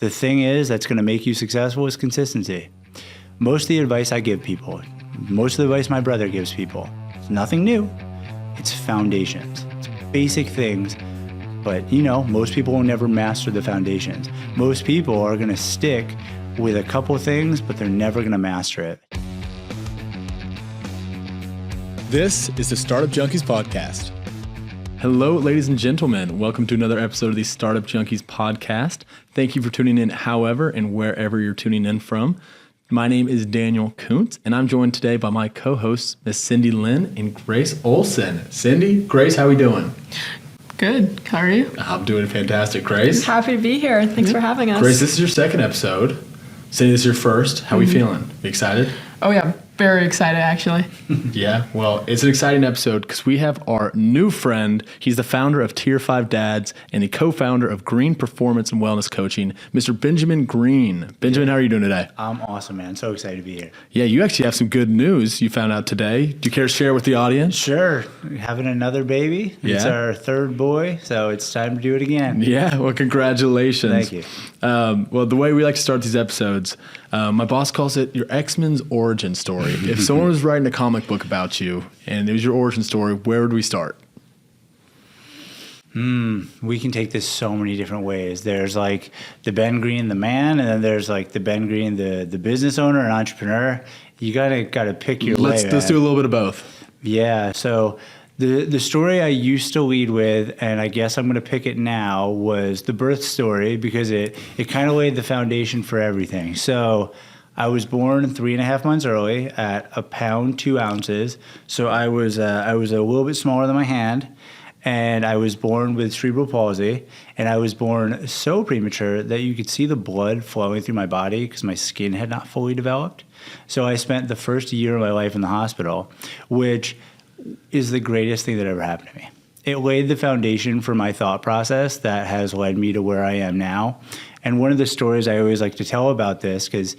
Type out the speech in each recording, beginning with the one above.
The thing is that's going to make you successful is consistency. Most of the advice I give people, most of the advice my brother gives people, it's nothing new. It's foundations. It's basic things. But, most people will never master the foundations. Most people are going to stick with a couple things, but they're never going to master it. This is the Startup Junkies podcast. Hello, ladies and gentlemen. Welcome to another episode of the Startup Junkies podcast. Thank you for tuning in, however, and wherever you're tuning in from. My name is Daniel Koonce, and I'm joined today by my co-hosts, Miss Cindy Lynn and Grace Olson. Cindy, Grace, how are we doing? Good. How are you? I'm doing fantastic. Grace? Happy to be here. Thanks for having us. Grace, this is your second episode. Cindy, this is your first. How are we feeling? You excited? Oh, yeah. Very excited, actually. Yeah, well, it's an exciting episode because we have our new friend. He's the founder of Tier 5 Dads and the co-founder of Greene Performance and Wellness Coaching, Mr. Benjamin Greene. Benjamin, how are you doing today? I'm awesome, man. So excited to be here. Yeah, you actually have some good news you found out today. Do you care to share with the audience? Sure. Having another baby. Yeah. It's our third boy, so it's time to do it again. Yeah, well, congratulations. Thank you. Well, the way we like to start these episodes, my boss calls it your X-Men's origin story. If someone was writing a comic book about you and it was your origin story, where would we start? We can take this so many different ways. There's like the Ben Greene, the man, and then there's like the Ben Greene, the business owner and entrepreneur. You gotta pick your way. Let's do a little bit of both. Yeah. So the story I used to lead with, and I guess I'm going to pick it now, was the birth story because it kind of laid the foundation for everything. So I was born 3.5 months early at 1 pound 2 ounces. So I was a little bit smaller than my hand, and I was born with cerebral palsy, and I was born so premature that you could see the blood flowing through my body because my skin had not fully developed. So I spent the first year of my life in the hospital, which is the greatest thing that ever happened to me. It laid the foundation for my thought process that has led me to where I am now. And one of the stories I always like to tell about this, because,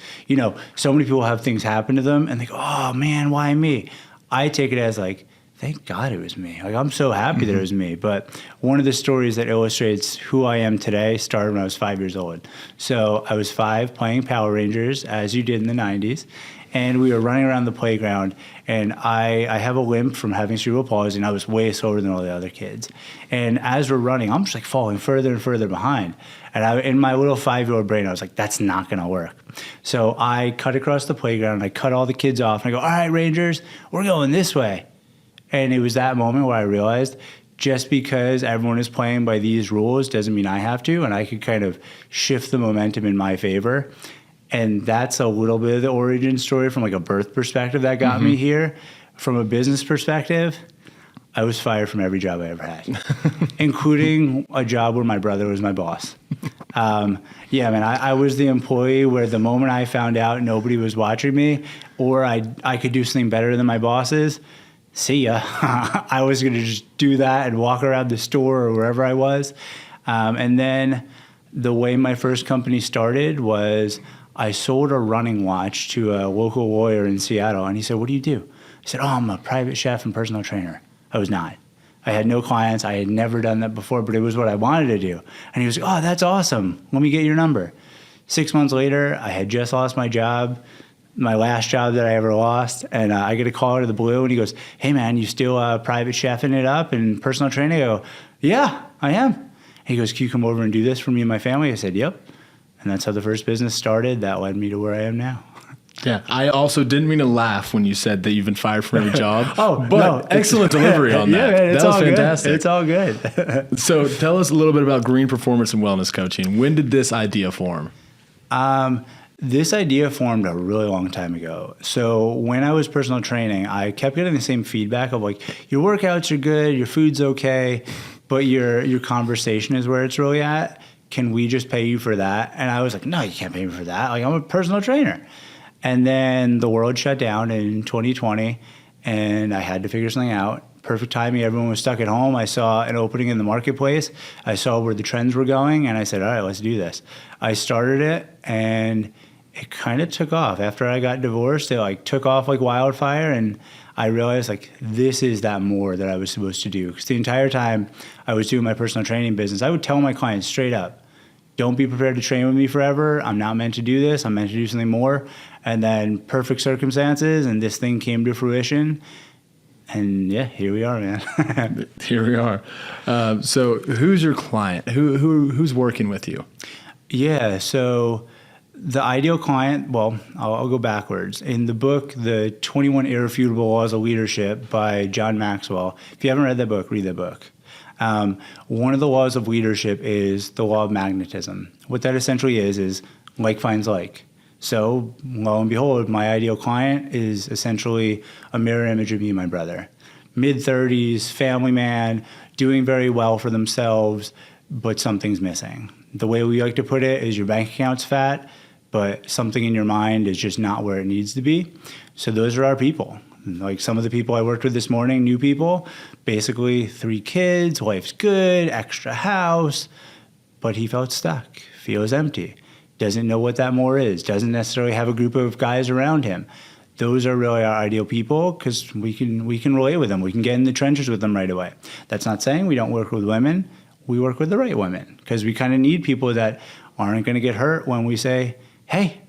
so many people have things happen to them and they go, oh man, why me? I take it as like, thank God it was me. Like, I'm so happy that it was me. But one of the stories that illustrates who I am today started when I was 5 years old. So I was 5 playing Power Rangers, as you did in the 90s. And we were running around the playground, and I have a limp from having cerebral palsy, and I was way slower than all the other kids. And as we're running, I'm just like falling further and further behind. And in my little 5-year-old brain, I was like, that's not going to work. So I cut across the playground, and I cut all the kids off, and I go, all right, Rangers, we're going this way. And it was that moment where I realized just because everyone is playing by these rules doesn't mean I have to, and I could kind of shift the momentum in my favor. And that's a little bit of the origin story from like a birth perspective that got me here. From a business perspective, I was fired from every job I ever had, including a job where my brother was my boss. Yeah, man, I was the employee where the moment I found out nobody was watching me or I could do something better than my bosses, see ya. I was going to just do that and walk around the store or wherever I was. And then the way my first company started was I sold a running watch to a local lawyer in Seattle, and he said, what do you do? I said, I'm a private chef and personal trainer. I was not. I had no clients. I had never done that before, but it was what I wanted to do. And he was like, oh, that's awesome. Let me get your number. 6 months later, I had just lost my job, my last job that I ever lost, and I get a call out of the blue, and he goes, hey, man, you still private chefing it up and personal training? I go, yeah, I am. He goes, can you come over and do this for me and my family? I said, yep. And that's how the first business started. That led me to where I am now. Yeah, I also didn't mean to laugh when you said that you've been fired from every job. But no, excellent delivery on that. Yeah, man, that was fantastic. Good. It's all good. So tell us a little bit about Greene Performance and Wellness Coaching. When did this idea form? This idea formed a really long time ago. So when I was personal training, I kept getting the same feedback of like, your workouts are good, your food's okay, but your conversation is where it's really at. Can we just pay you for that? And I was like, no, you can't pay me for that. Like, I'm a personal trainer. And then the world shut down in 2020, and I had to figure something out. Perfect timing. Everyone was stuck at home. I saw an opening in the marketplace. I saw where the trends were going, and I said, all right, let's do this. I started it, and it kind of took off. After I got divorced, it took off like wildfire, and I realized this is that more that I was supposed to do. Because the entire time I was doing my personal training business, I would tell my clients straight up, don't be prepared to train with me forever. I'm not meant to do this. I'm meant to do something more. And then perfect circumstances, and this thing came to fruition. And yeah, here we are, man. Here we are. So who's your client? Who's working with you? Yeah, so the ideal client, well, I'll go backwards. In the book, The 21 Irrefutable Laws of Leadership by John Maxwell, if you haven't read that book, read that book. One of the laws of leadership is the law of magnetism. What that essentially is like finds like. So, lo and behold, my ideal client is essentially a mirror image of me and my brother. Mid-30s, family man, doing very well for themselves, but something's missing. The way we like to put it is your bank account's fat, but something in your mind is just not where it needs to be. So those are our people. Like some of the people I worked with this morning, new people, basically 3 kids, wife's good, extra house, but he felt stuck, feels empty, doesn't know what that more is, doesn't necessarily have a group of guys around him. Those are really our ideal people because we can relate with them. We can get in the trenches with them right away. That's not saying we don't work with women. We work with the right women because we kind of need people that aren't going to get hurt when we say, hey,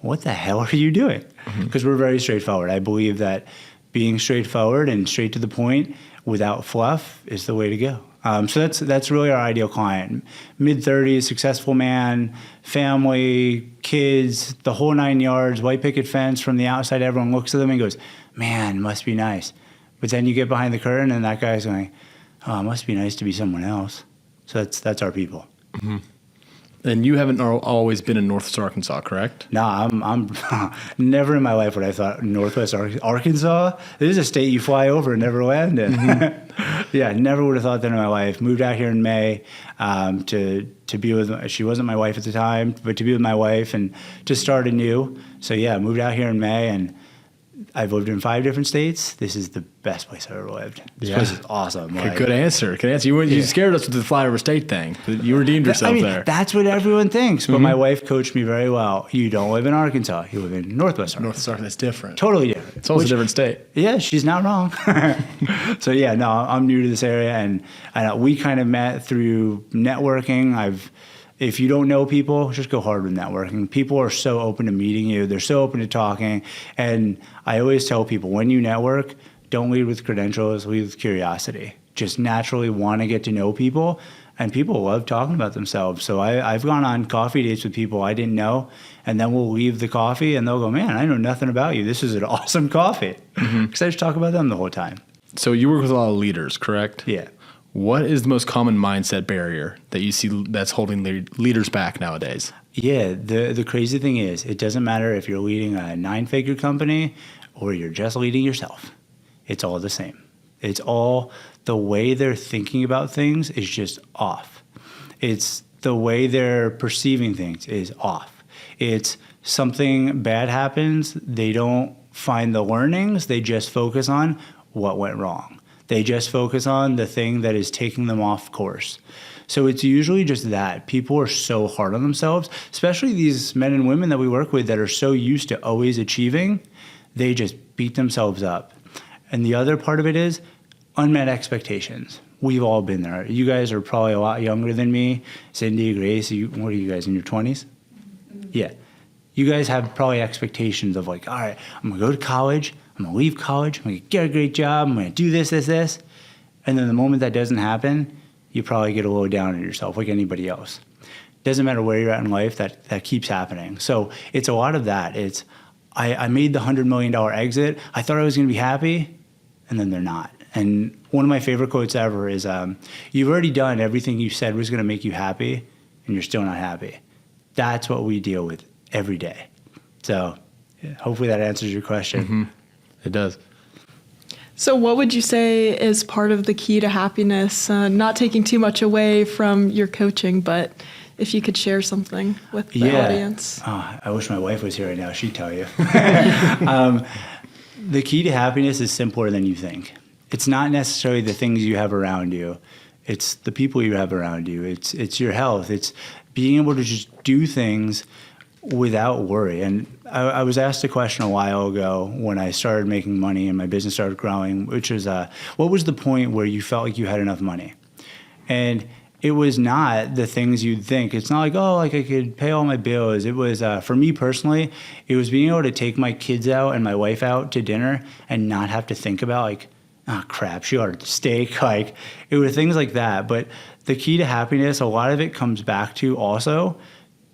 what the hell are you doing? Because we're very straightforward. I believe that being straightforward and straight to the point without fluff is the way to go. So that's really our ideal client. Mid-30s, successful man, family, kids, the whole 9 yards, white picket fence. From the outside, everyone looks at them and goes, man, must be nice. But then you get behind the curtain and that guy's going, oh, it must be nice to be someone else. So that's our people. Mm-hmm. And you haven't always been in Northwest Arkansas, correct? No, I'm never in my life would I thought Northwest Arkansas. This is a state you fly over and never land in. Mm-hmm. Yeah, never would have thought that in my life. Moved out here in May to be with. She wasn't my wife at the time, but to be with my wife and to start anew. So yeah, moved out here in May and I've lived in 5 different states. This is the best place I've ever lived. This place is awesome. Like, good answer. Good answer. You scared us with the flyover state thing. You redeemed yourself there. That's what everyone thinks. But my wife coached me very well. You don't live in Arkansas. You live in Northwest Arkansas. Northwest Arkansas, that's different. Totally different. It's almost a different state. Yeah, she's not wrong. So yeah, no, I'm new to this area. And we kind of met through networking. If you don't know people, just go hard with networking. People are so open to meeting you. They're so open to talking. And I always tell people, when you network, don't lead with credentials, lead with curiosity. Just naturally want to get to know people. And people love talking about themselves. So I've gone on coffee dates with people I didn't know. And then we'll leave the coffee and they'll go, man, I know nothing about you. This is an awesome coffee. Because I just talk about them the whole time. So you work with a lot of leaders, correct? Yeah. What is the most common mindset barrier that you see that's holding leaders back nowadays? Yeah, the crazy thing is, it doesn't matter if you're leading a 9-figure company or you're just leading yourself. It's all the same. It's all the way they're thinking about things is just off. It's the way they're perceiving things is off. It's something bad happens, they don't find the learnings, they just focus on what went wrong. They just focus on the thing that is taking them off course. So it's usually just that. People are so hard on themselves, especially these men and women that we work with that are so used to always achieving, they just beat themselves up. And the other part of it is unmet expectations. We've all been there. You guys are probably a lot younger than me. Cindy, Grace, what are you guys, in your 20s? Yeah. You guys have probably expectations of like, all right, I'm going to go to college. I'm going to leave college, I'm going to get a great job, I'm going to do this. And then the moment that doesn't happen, you probably get a little down on yourself like anybody else. Doesn't matter where you're at in life, that keeps happening. So it's a lot of that. It's, I made the $100 million exit, I thought I was going to be happy, and then they're not. And one of my favorite quotes ever is, you've already done everything you said was going to make you happy, and you're still not happy. That's what we deal with every day. So yeah, hopefully that answers your question. Mm-hmm. It does. So what would you say is part of the key to happiness? Not taking too much away from your coaching, but if you could share something with the audience. Oh, I wish my wife was here right now. She'd tell you. The key to happiness is simpler than you think. It's not necessarily the things you have around you. It's the people you have around you. It's your health. It's being able to just do things without worry. And I was asked a question a while ago when I started making money and my business started growing, which was, what was the point where you felt like you had enough money? And it was not the things you'd think. It's not like, oh, like I could pay all my bills. It was, for me personally, it was being able to take my kids out and my wife out to dinner and not have to think about like, oh crap, she ordered steak. Like, it were things like that. But the key to happiness, a lot of it comes back to also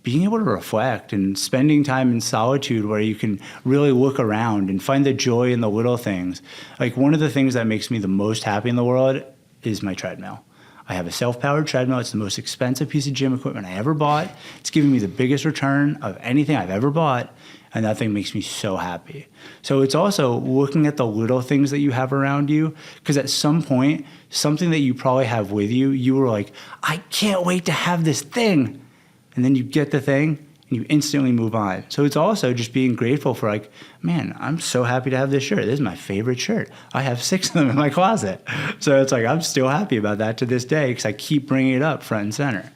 being able to reflect and spending time in solitude where you can really look around and find the joy in the little things. Like, one of the things that makes me the most happy in the world is my treadmill. I have a self-powered treadmill. It's the most expensive piece of gym equipment I ever bought. It's giving me the biggest return of anything I've ever bought, and that thing makes me so happy. So it's also looking at the little things that you have around you, because at some point, something that you probably have with you, you were like, I can't wait to have this thing. And then you get the thing, and you instantly move on. So it's also just being grateful for like, man, I'm so happy to have this shirt. This is my favorite shirt. I have 6 of them in my closet. So it's like, I'm still happy about that to this day because I keep bringing it up front and center.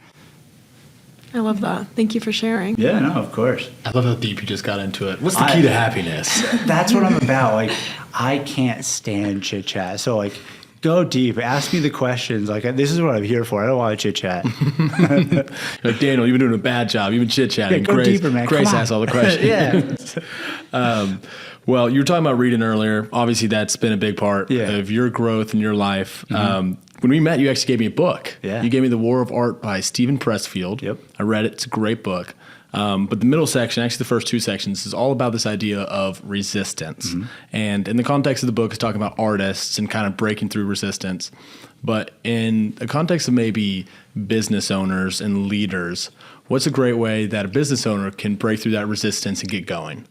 I love that. Thank you for sharing. Yeah, no, of course. I love how deep you just got into it. What's the key to happiness? That's what I'm about. Like, I can't stand chit chat. So like, go deep. Ask me the questions. Like, this is what I'm here for. I don't want to chit chat. Like, Daniel, you've been doing a bad job. You've been chit chatting. Yeah, go deeper, man. Grace asks all the questions. Yeah. Well, you were talking about reading earlier. Obviously, that's been a big part Yeah. of your growth in your life. When we met, you actually gave me a book. Yeah. You gave me The War of Art by Stephen Pressfield. Yep. I read it. It's a great book. But the middle section, actually the first 2 sections, is all about this idea of resistance. And in the context of the book, it's talking about artists and kind of breaking through resistance. But in the context of maybe business owners and leaders, what's a great way that a business owner can break through that resistance and get going?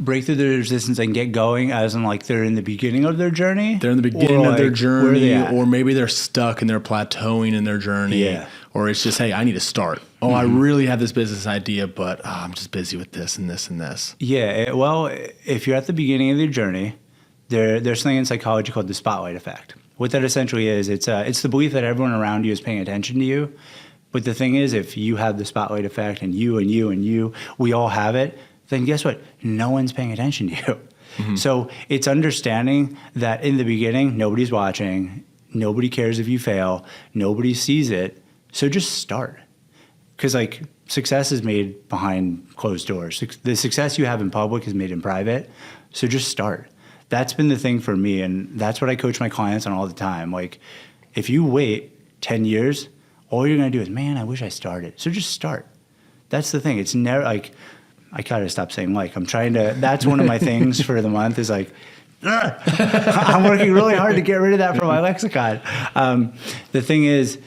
Break through the resistance and get going, as in like they're in the beginning of their journey? They're in the beginning of their journey, at? or maybe they're stuck and they're plateauing in their journey. Yeah. Or it's just, hey, I need to start. Oh, I really have this business idea, but I'm just busy with this and this and this. Yeah, well, if you're at the beginning of your journey, there's something in psychology called the spotlight effect. What that essentially is, it's the belief that everyone around you is paying attention to you. But the thing is, if you have the spotlight effect and you and you and you, we all have it, then guess what? No one's paying attention to you. So it's understanding that in the beginning, nobody's watching, nobody cares if you fail, nobody sees it. So just start. Because like success is made behind closed doors. The success you have in public is made in private. So just start. That's been the thing for me. And that's what I coach my clients on all the time. Like, if you wait 10 years, all you're going to do is, man, I wish I started. So just start. That's the thing. It's never like, I gotta stop saying like. I'm trying to, that's one of my things for the month is like, I'm working really hard to get rid of that from my lexicon. The thing is,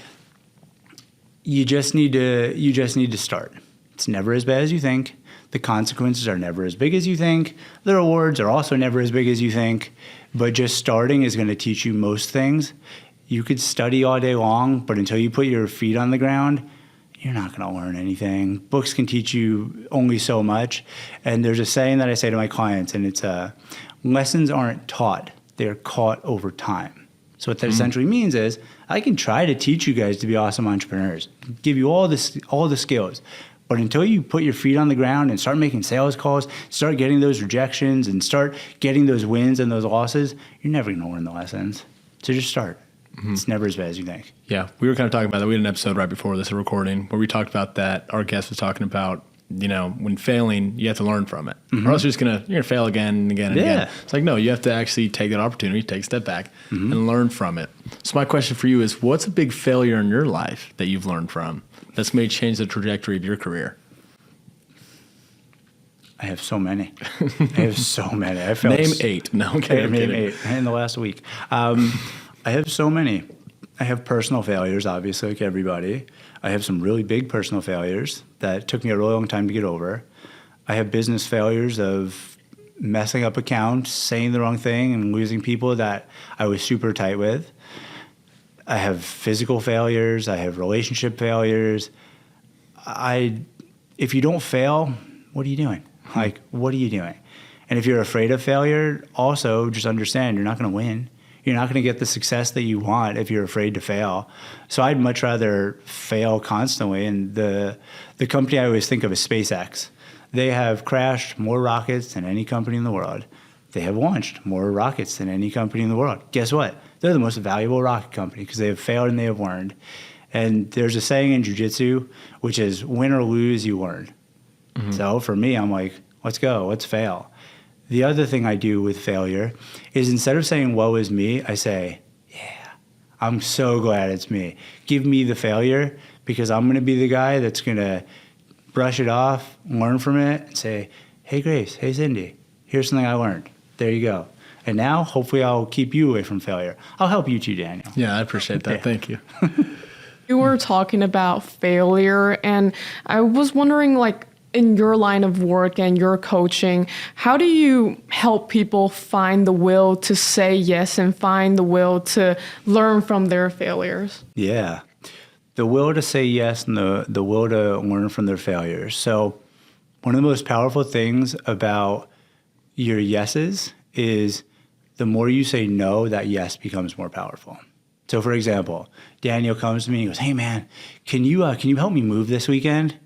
you just need to start. It's never as bad as you think. The consequences are never as big as you think. The rewards are also never as big as you think. But just starting is going to teach you most things. You could study all day long, but until you put your feet on the ground, you're not going to learn anything. Books can teach you only so much. And there's a saying that I say to my clients, and it's lessons aren't taught, they're caught over time. So what that essentially means is I can try to teach you guys to be awesome entrepreneurs, give you all the skills. But until you put your feet on the ground and start making sales calls, start getting those rejections and start getting those wins and those losses, you're never going to learn the lessons. So just start. It's never as bad as you think. Yeah, we were kind of talking about that. We had an episode right before this recording where we talked about that. Our guest was talking about, you know, when failing, you have to learn from it. Or else you're gonna fail again and again and again. It's like, no, you have to actually take that opportunity, take a step back, and learn from it. So my question for you is, what's a big failure in your life that you've learned from that's made change the trajectory of your career? I have so many. I failed. Name 8. No, okay, I'm name kidding. 8 in the last week. I have so many. I have personal failures, obviously, like everybody. I have some really big personal failures that took me a really long time to get over. I have business failures of messing up accounts, saying the wrong thing, and losing people that I was super tight with. I have physical failures. I have relationship failures. If you don't fail, what are you doing? Like, what are you doing? And if you're afraid of failure, also just understand you're not going to win. You're not going to get the success that you want if you're afraid to fail. So I'd much rather fail constantly. And the company I always think of is SpaceX. They have crashed more rockets than any company in the world. They have launched more rockets than any company in the world. Guess what? They're the most valuable rocket company because they have failed and they have learned. And there's a saying in jiu-jitsu, which is win or lose, you learn. So for me, I'm like, let's go, let's fail. The other thing I do with failure is instead of saying, woe is me, I say, yeah, I'm so glad it's me. Give me the failure because I'm going to be the guy that's going to brush it off, learn from it, and say, hey, Grace, hey, Cindy, here's something I learned. There you go. And now, hopefully, I'll keep you away from failure. I'll help you too, Daniel. Yeah, I appreciate that. Yeah. Thank you. You were talking about failure, and I was wondering, like, in your line of work and your coaching, how do you help people find the will to say yes and find the will to learn from their failures? Yeah. The will to say yes and the will to learn from their failures. So one of the most powerful things about your yeses is the more you say no, that yes becomes more powerful. So for example, Daniel comes to me and goes, hey man, can you help me move this weekend?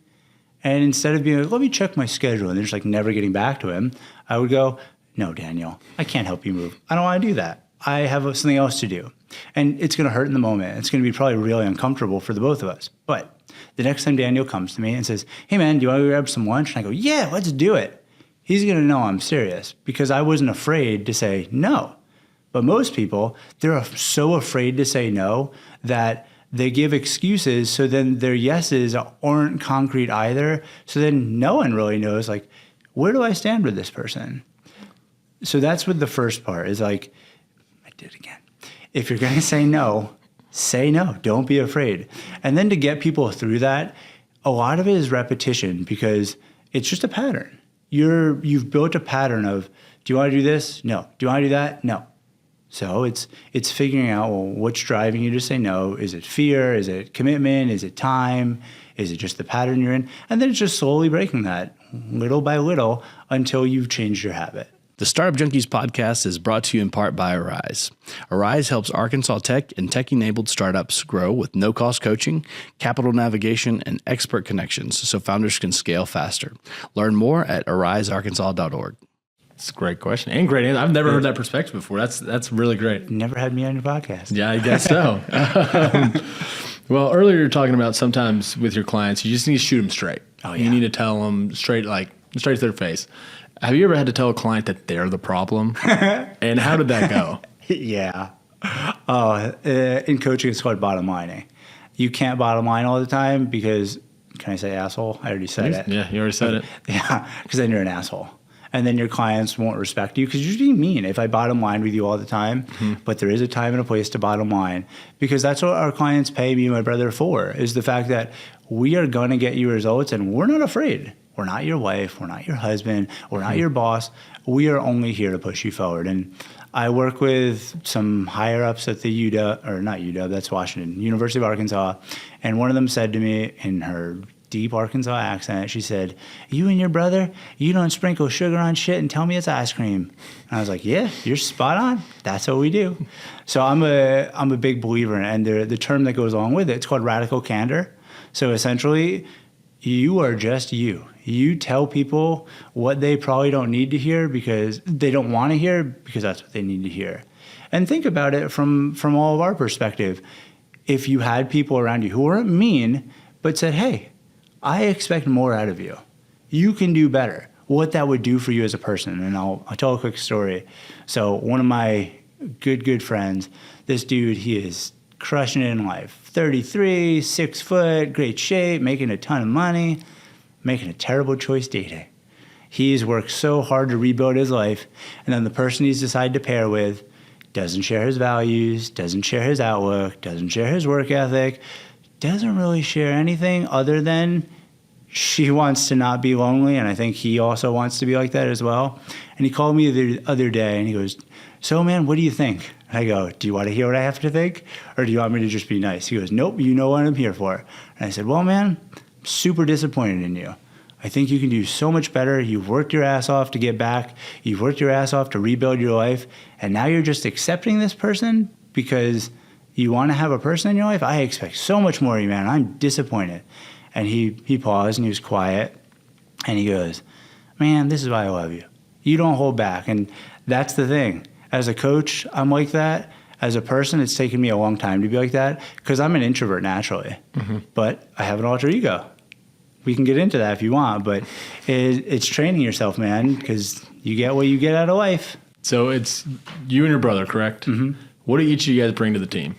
And instead of being like, let me check my schedule, and they're just like never getting back to him, I would go, no, Daniel, I can't help you move. I don't want to do that. I have something else to do. And it's going to hurt in the moment. It's going to be probably really uncomfortable for the both of us. But the next time Daniel comes to me and says, hey man, do you want to grab some lunch? And I go, yeah, let's do it. He's going to know I'm serious because I wasn't afraid to say no. But most people, they're so afraid to say no that they give excuses, so then their yeses aren't concrete either. So then no one really knows, like, where do I stand with this person? So that's what the first part is like, I did it again. If you're going to say no, don't be afraid. And then to get people through that, a lot of it is repetition because it's just a pattern. You've built a pattern of, do you want to do this? No. Do you want to do that? No. So it's figuring out, well, what's driving you to say no? Is it fear? Is it commitment? Is it time? Is it just the pattern you're in? And then it's just slowly breaking that little by little until you've changed your habit. The Startup Junkies podcast is brought to you in part by Arise. Arise helps Arkansas tech and tech-enabled startups grow with no-cost coaching, capital navigation, and expert connections so founders can scale faster. Learn more at arisearkansas.org. It's a great question and great answer. I've never heard that perspective before. That's really great. Never had me on your podcast. Yeah, I guess so. Well, earlier you were talking about sometimes with your clients, you just need to shoot them straight. Oh, yeah. You need to tell them straight to their face. Have you ever had to tell a client that they're the problem? And how did that go? Yeah. In coaching, it's called bottom lining. You can't bottom line all the time because, can I say asshole? I already said it. Yeah, you already said it. Yeah, because then you're an asshole. And then your clients won't respect you because you're just being mean. If I bottom line with you all the time, but there is a time and a place to bottom line because that's what our clients pay me and my brother for, is the fact that we are going to get you results and we're not afraid. We're not your wife. We're not your husband. We're not your boss. We are only here to push you forward. And I work with some higher ups at the UW, or not UW, that's Washington, University of Arkansas. And one of them said to me in her deep Arkansas accent, she said, you and your brother, you don't sprinkle sugar on shit and tell me it's ice cream. And I was like, yeah, you're spot on. That's what we do. So I'm a big believer in it. And the term that goes along with it, it's called radical candor. So essentially, you are just you. You tell people what they probably don't need to hear because they don't want to hear because that's what they need to hear. And think about it from all of our perspective. If you had people around you who weren't mean, but said, hey, I expect more out of you. You can do better. What that would do for you as a person. And I'll tell a quick story. So one of my good friends, this dude, he is crushing it in life. 33, 6 foot, great shape, making a ton of money, making a terrible choice dating. He's worked so hard to rebuild his life, and then the person he's decided to pair with doesn't share his values, doesn't share his outlook, doesn't share his work ethic, doesn't really share anything other than she wants to not be lonely, and I think he also wants to be like that as well. And he called me the other day, and he goes, so man, what do you think? And I go, do you want to hear what I have to think? Or do you want me to just be nice? He goes, nope, you know what I'm here for. And I said, well, man, I'm super disappointed in you. I think you can do so much better. You've worked your ass off to get back. You've worked your ass off to rebuild your life. And now you're just accepting this person because you want to have a person in your life? I expect so much more of you, man. I'm disappointed. And he paused and he was quiet. And he goes, man, this is why I love you. You don't hold back. And that's the thing. As a coach, I'm like that. as a person, it's taken me a long time to be like that because I'm an introvert naturally, but I have an alter ego. We can get into that if you want, but it's training yourself, man, because you get what you get out of life. So it's you and your brother, correct? Mm-hmm. What do each of you guys bring to the team?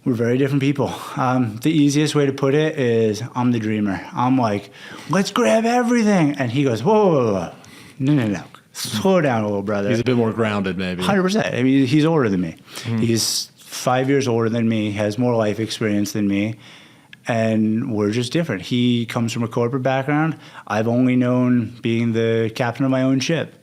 We're very different people. The easiest way to put it is I'm the dreamer. I'm like, let's grab everything. And he goes, whoa, whoa, whoa. No. Slow down a little, brother. He's a bit more grounded, maybe. 100%. I mean, he's older than me. He's 5 years older than me, has more life experience than me. And we're just different. He comes from a corporate background. I've only known being the captain of my own ship.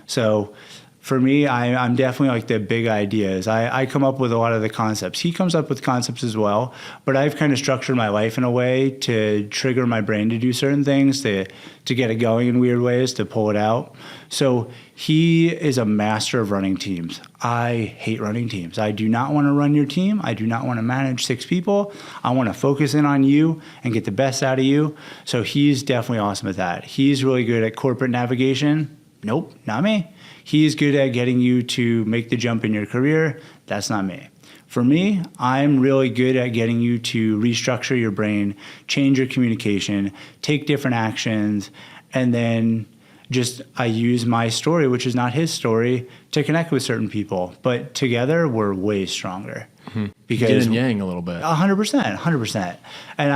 So for me, I'm definitely like the big ideas. I come up with a lot of the concepts. He comes up with concepts as well, but I've kind of structured my life in a way to trigger my brain to do certain things, to get it going in weird ways, to pull it out. So he is a master of running teams. I hate running teams. I do not want to run your team. I do not want to manage 6 people. I want to focus in on you and get the best out of you. So he's definitely awesome at that. He's really good at corporate navigation. Nope, not me. He's good at getting you to make the jump in your career. That's not me. For me, I'm really good at getting you to restructure your brain, change your communication, take different actions, and then I use my story, which is not his story, to connect with certain people. But together, we're way stronger. Because Yin and yang a little bit. 100%. And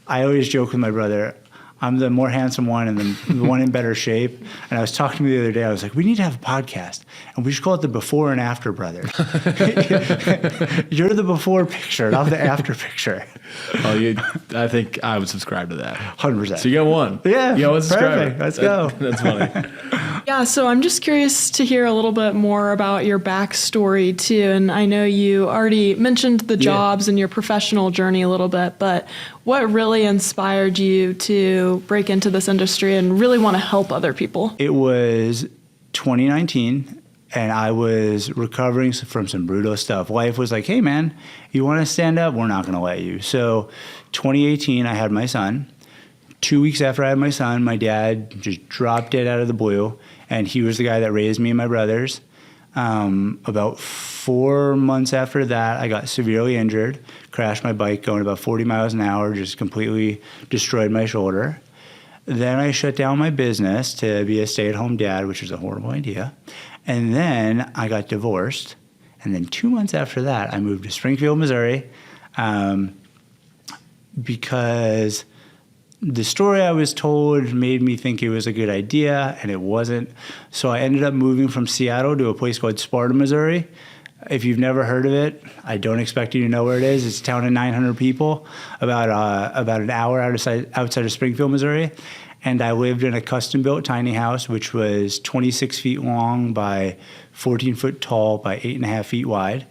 I always joke with my brother, I'm the more handsome one and the one in better shape. And I was talking to him the other day. I was like, we need to have a podcast. And we should call it the Before and After Brothers. You're the before picture, not the after picture. Oh, I think I would subscribe to that. 100%. So you got one. Yeah, you got one subscriber. perfect. Let's go. That's funny. Yeah, so I'm just curious to hear a little bit more about your backstory too. And I know you already mentioned the jobs and your professional journey a little bit, but what really inspired you to break into this industry and really want to help other people? It was 2019, and I was recovering from some brutal stuff. Life was like, hey, man, you want to stand up? We're not going to let you. So 2018, I had my son. 2 weeks after I had my son, my dad just dropped dead out of the blue, and he was the guy that raised me and my brothers. About 4 months after that, I got severely injured, crashed my bike going about 40 miles an hour, just completely destroyed my shoulder. Then I shut down my business to be a stay-at-home dad, which was a horrible idea. And then I got divorced. And then 2 months after that, I moved to Springfield, Missouri, because the story I was told made me think it was a good idea, and it wasn't. So I ended up moving from Seattle to a place called Sparta, Missouri. If you've never heard of it, I don't expect you to know where it is. It's a town of 900 people, about an hour outside of Springfield, Missouri. And I lived in a custom-built tiny house, which was 26 feet long by 14 foot tall by 8.5 feet wide,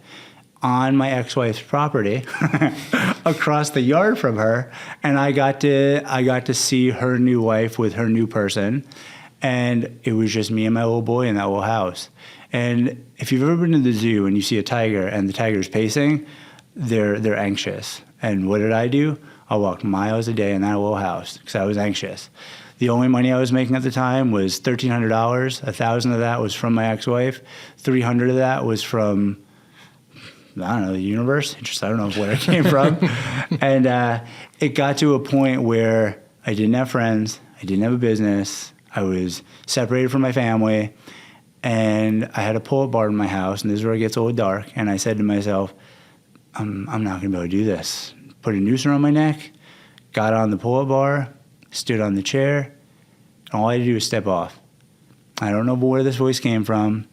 on my ex-wife's property, across the yard from her. And I got to see her new wife with her new person, and it was just me and my little boy in that little house. And if you've ever been to the zoo and you see a tiger and the tiger's pacing, they're anxious. And what did I do? I walked miles a day in that little house because I was anxious. The only money I was making at the time was $1,300. $1,000 of that was from my ex-wife. $300 of that was from, I don't know, the universe. I don't know where it came from. And it got to a point where I didn't have friends. I didn't have a business. I was separated from my family. And I had a pull-up bar in my house, and this is where it gets a little dark. And I said to myself, I'm not going to be able to do this. Put a noose around my neck, got on the pull-up bar, stood on the chair, and all I had to do was step off. I don't know where this voice came from.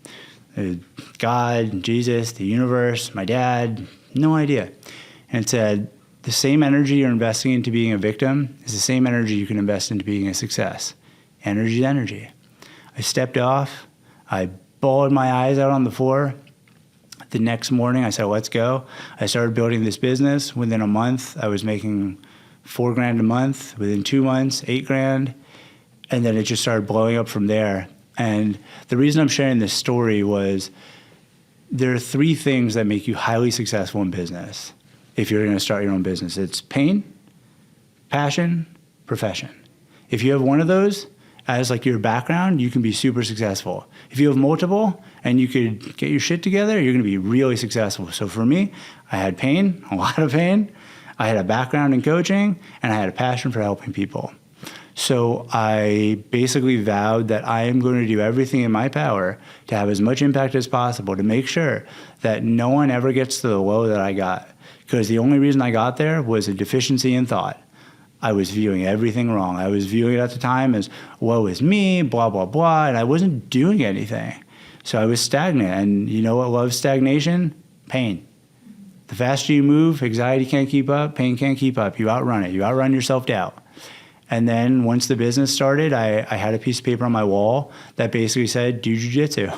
God, Jesus, the universe, my dad, no idea. And it said, the same energy you're investing into being a victim is the same energy you can invest into being a success. Energy is energy. I stepped off. I bawled my eyes out on the floor. The next morning, I said, let's go. I started building this business. Within a month, I was making $4,000 a month. Within 2 months, $8,000. And then it just started blowing up from there. And the reason I'm sharing this story was there are 3 things that make you highly successful in business if you're going to start your own business. It's pain, passion, profession. If you have one of those, as like your background, you can be super successful. If you have multiple and you could get your shit together, you're going to be really successful. So for me, I had pain, a lot of pain. I had a background in coaching, and I had a passion for helping people. So I basically vowed that I am going to do everything in my power to have as much impact as possible to make sure that no one ever gets to the low that I got. Because the only reason I got there was a deficiency in thought. I was viewing everything wrong. I was viewing it at the time as, woe is me, blah, blah, blah, and I wasn't doing anything. So I was stagnant. And you know what loves stagnation? Pain. The faster you move, anxiety can't keep up, pain can't keep up. You outrun it. You outrun your self-doubt. And then once the business started, I had a piece of paper on my wall that basically said, do jujitsu.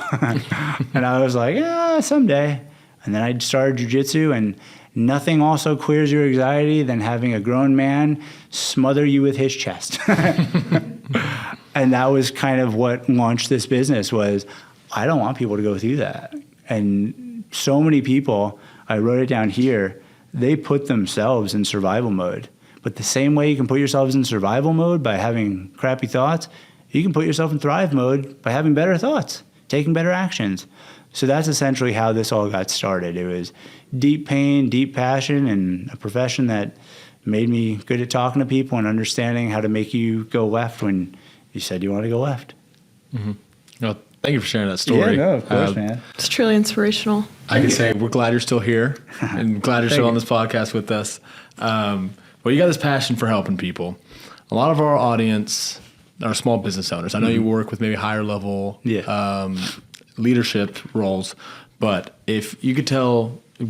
And I was like, yeah, someday. And then I started jujitsu, and nothing also clears your anxiety than having a grown man smother you with his chest. And that was kind of what launched this business was, I don't want people to go through that. And so many people, I wrote it down here, they put themselves in survival mode. But the same way you can put yourselves in survival mode by having crappy thoughts, you can put yourself in thrive mode by having better thoughts, taking better actions. So that's essentially how this all got started. It was deep pain, deep passion, and a profession that made me good at talking to people and understanding how to make you go left when you said you want to go left. Mm-hmm. Well, thank you for sharing that story. Yeah, no, of course, man. It's truly inspirational. I can say we're glad you're still here and glad you're still on this podcast with us. Well, you got this passion for helping people. A lot of our audience are small business owners. I know you work with maybe higher level leadership roles, but if you could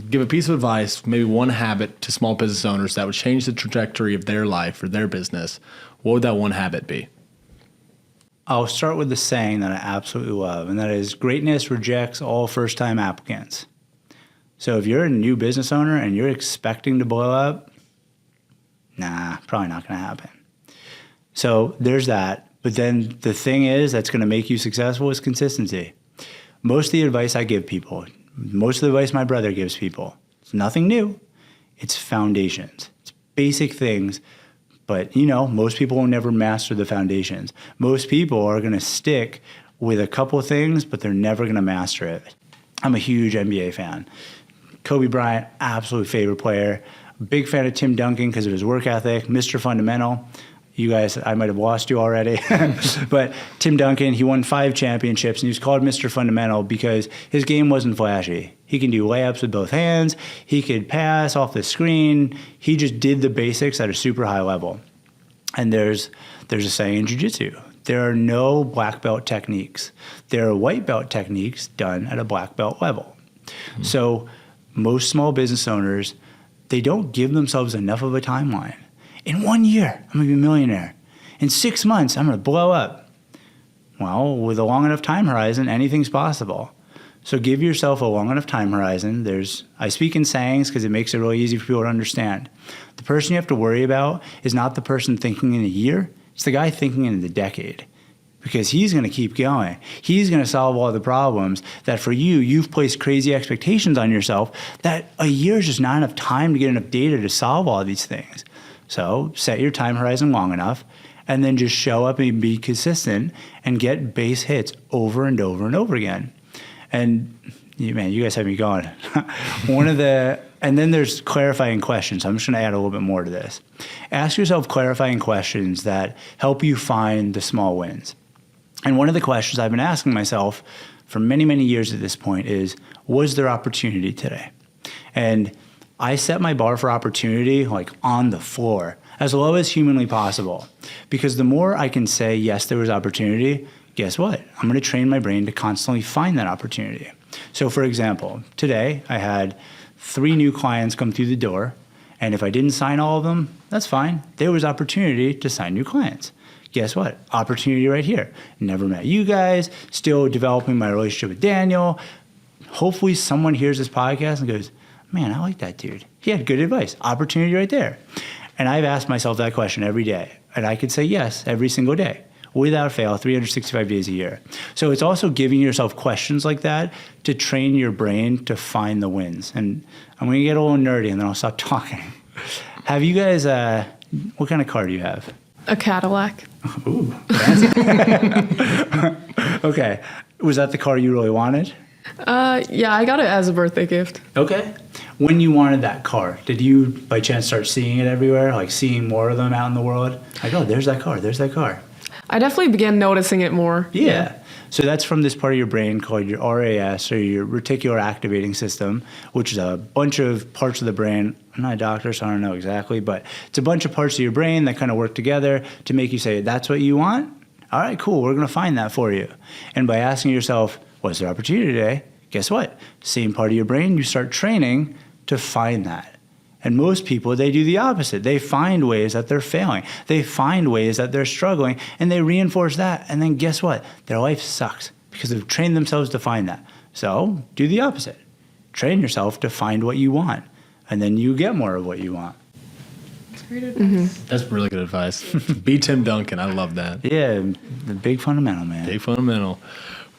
give a piece of advice, maybe one habit to small business owners that would change the trajectory of their life or their business, what would that one habit be? I'll start with the saying that I absolutely love, and that is greatness rejects all first-time applicants. So if you're a new business owner and you're expecting to blow up, nah, probably not going to happen. So there's that. But then the thing is that's going to make you successful is consistency. Most of the advice I give people, most of the advice my brother gives people, it's nothing new. It's foundations. It's basic things. But, most people will never master the foundations. Most people are going to stick with a couple of things, but they're never going to master it. I'm a huge NBA fan. Kobe Bryant, absolute favorite player. Big fan of Tim Duncan because of his work ethic, Mr. Fundamental. You guys, I might have lost you already. But Tim Duncan, he won 5 championships, and he was called Mr. Fundamental because his game wasn't flashy. He can do layups with both hands. He could pass off the screen. He just did the basics at a super high level. And there's a saying in jiu-jitsu, there are no black belt techniques. There are white belt techniques done at a black belt level. Mm-hmm. So most small business owners, they don't give themselves enough of a timeline. In 1 year, I'm going to be a millionaire. In 6 months, I'm going to blow up. Well, with a long enough time horizon, anything's possible. So give yourself a long enough time horizon. I speak in sayings because it makes it really easy for people to understand. The person you have to worry about is not the person thinking in a year. It's the guy thinking in the decade. Because he's going to keep going. He's going to solve all the problems that for you've placed crazy expectations on yourself that a year is just not enough time to get enough data to solve all these things. So set your time horizon long enough and then just show up and be consistent and get base hits over and over and over again. And you guys have me going. And then there's clarifying questions. I'm just going to add a little bit more to this. Ask yourself clarifying questions that help you find the small wins. And one of the questions I've been asking myself for many, many years at this point is, was there opportunity today? And I set my bar for opportunity like on the floor, as low as humanly possible. Because the more I can say, yes, there was opportunity, guess what? I'm going to train my brain to constantly find that opportunity. So for example, today I had 3 new clients come through the door. And if I didn't sign all of them, that's fine. There was opportunity to sign new clients. Guess what? Opportunity right here. Never met you guys, still developing my relationship with Daniel. Hopefully someone hears this podcast and goes, man, I like that dude. He had good advice. Opportunity right there. And I've asked myself that question every day. And I could say yes every single day, without fail, 365 days a year. So it's also giving yourself questions like that to train your brain to find the wins. And I'm going to get a little nerdy and then I'll stop talking. Have you guys, what kind of car do you have? A Cadillac. Ooh, fancy. Okay. Was that the car you really wanted? Yeah, I got it as a birthday gift. Okay. When you wanted that car, did you by chance start seeing it everywhere? Like seeing more of them out in the world? Like, oh, there's that car. There's that car. I definitely began noticing it more. Yeah. So that's from this part of your brain called your RAS, or your reticular activating system, which is a bunch of parts of the brain. I'm not a doctor, so I don't know exactly, but it's a bunch of parts of your brain that kind of work together to make you say, that's what you want? All right, cool. We're going to find that for you. And by asking yourself, what's the opportunity today? Guess what? Same part of your brain, you start training to find that. And most people, they do the opposite. They find ways that they're failing. They find ways that they're struggling, and they reinforce that. And then guess what? Their life sucks because they've trained themselves to find that. So do the opposite. Train yourself to find what you want, and then you get more of what you want. That's great advice. That's really good advice. Be Tim Duncan. I love that. Yeah, the big fundamental, man. Big fundamental.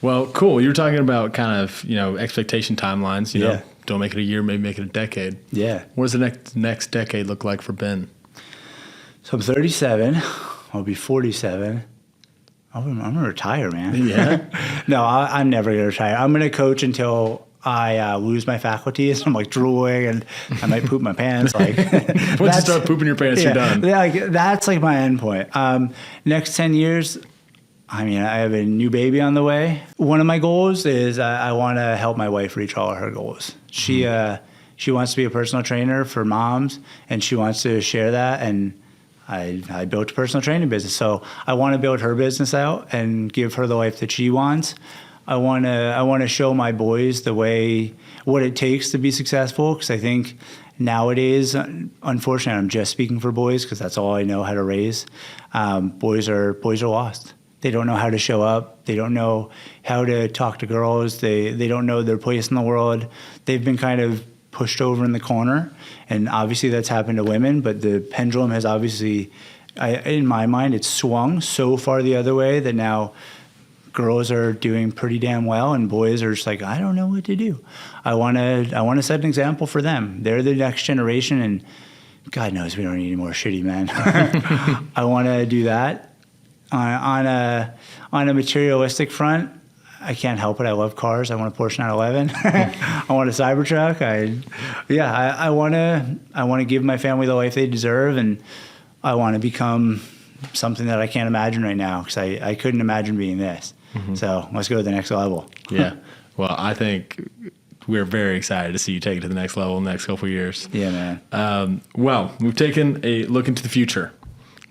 Well, cool. You were talking about kind of, expectation timelines, you know. Don't make it a year, maybe make it a decade. Yeah. What does the next decade look like for Ben? So I'm 37. I'll be 47. I'm going to retire, man. Yeah? No, I'm never going to retire. I'm going to coach until I lose my faculties. I'm like drooling and I might poop my pants. Like Once you start pooping your pants, you're done. Yeah, that's like my end point. Next 10 years, I have a new baby on the way. One of my goals is I want to help my wife reach all of her goals. She wants to be a personal trainer for moms, and she wants to share that. And I built a personal training business, so I want to build her business out and give her the life that she wants. I want to show my boys what it takes to be successful, because I think nowadays, unfortunately, I'm just speaking for boys because that's all I know how to raise. Boys are lost. They don't know how to show up. They don't know how to talk to girls. They don't know their place in the world. They've been kind of pushed over in the corner, and obviously that's happened to women, but the pendulum has obviously, in my mind, it's swung so far the other way that now girls are doing pretty damn well, and boys are just like, I don't know what to do. I want to set an example for them. They're the next generation, and God knows we don't need any more shitty men. I want to do that. On a materialistic front, I can't help it. I love cars. I want a Porsche 911. I want a Cybertruck. I want to give my family the life they deserve, and I want to become something that I can't imagine right now, because I couldn't imagine being this. Mm-hmm. So let's go to the next level. Yeah. Well, I think we're very excited to see you take it to the next level in the next couple of years. Yeah, man. Well, we've taken a look into the future,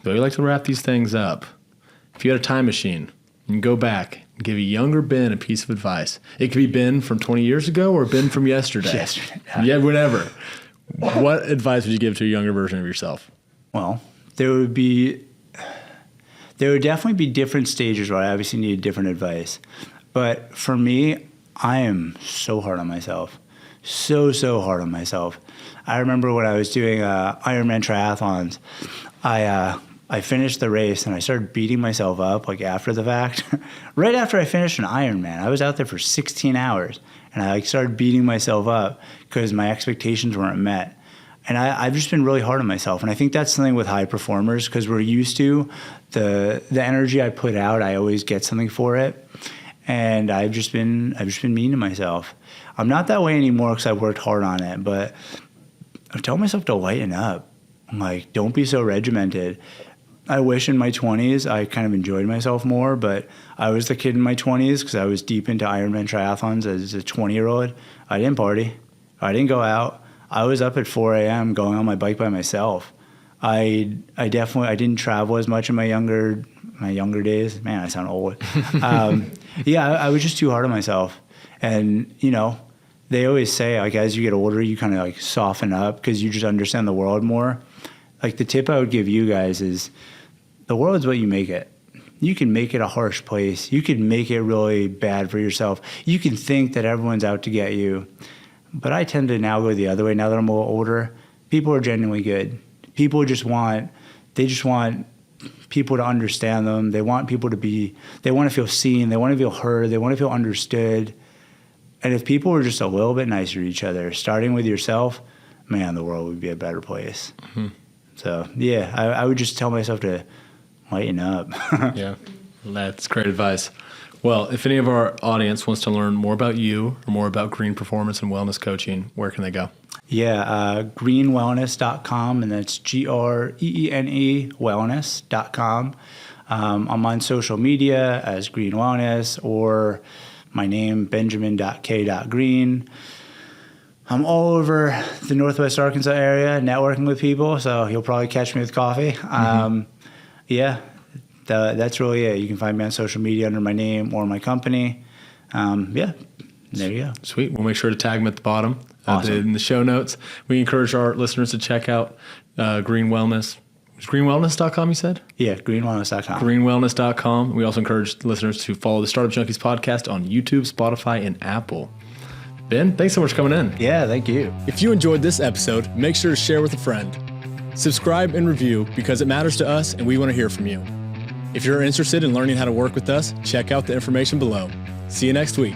but we like to wrap these things up. If you had a time machine, you can go back and give a younger Ben a piece of advice. It could be Ben from 20 years ago or Ben from yesterday. Yeah, whatever. What advice would you give to a younger version of yourself? Well, there would definitely be different stages where I obviously needed different advice. But for me, I am so hard on myself. So hard on myself. I remember when I was doing Ironman triathlons, I finished the race and I started beating myself up like after the fact. Right after I finished an Ironman, I was out there for 16 hours and I started beating myself up because my expectations weren't met. And I've just been really hard on myself. And I think that's something with high performers, because we're used to the energy I put out, I always get something for it. And I've just been mean to myself. I'm not that way anymore because I worked hard on it, but I tell myself to lighten up. I'm like, don't be so regimented. I wish in my 20s I kind of enjoyed myself more, but I was the kid in my 20s because I was deep into Ironman triathlons as a 20-year-old. I didn't party. I didn't go out. I was up at 4 a.m. going on my bike by myself. I didn't travel as much in my younger days. Man, I sound old. I was just too hard on myself. And, they always say, like, as you get older, you kind of like soften up because you just understand the world more. Like, the tip I would give you guys is the world is what you make it. You can make it a harsh place. You can make it really bad for yourself. You can think that everyone's out to get you. But I tend to now go the other way. Now that I'm a little older, people are genuinely good. People just want people to understand them. They want people they want to feel seen. They want to feel heard. They want to feel understood. And if people were just a little bit nicer to each other, starting with yourself, man, the world would be a better place. Mm-hmm. So, yeah, I would just tell myself to lighten up. Yeah, that's great advice. Well, if any of our audience wants to learn more about you or more about Greene Performance and Wellness Coaching, where can they go? Yeah, greenewellness.com, and that's GREENE wellness.com. I'm on social media as Greene Wellness, or my name, benjamin.k.greene. I'm all over the Northwest Arkansas area networking with people, so you'll probably catch me with coffee. Yeah, that's really it. You can find me on social media under my name or my company. Yeah, there you go. Sweet. We'll make sure to tag them at the bottom Awesome. in the show notes. We encourage our listeners to check out Greene Wellness. It's greenewellness.com, you said? Yeah, greenewellness.com. greenewellness.com. We also encourage listeners to follow the Startup Junkies podcast on YouTube, Spotify, and Apple. Ben, thanks so much for coming in. Yeah, thank you. If you enjoyed this episode, make sure to share with a friend. Subscribe and review because it matters to us and we want to hear from you. If you're interested in learning how to work with us, check out the information below. See you next week.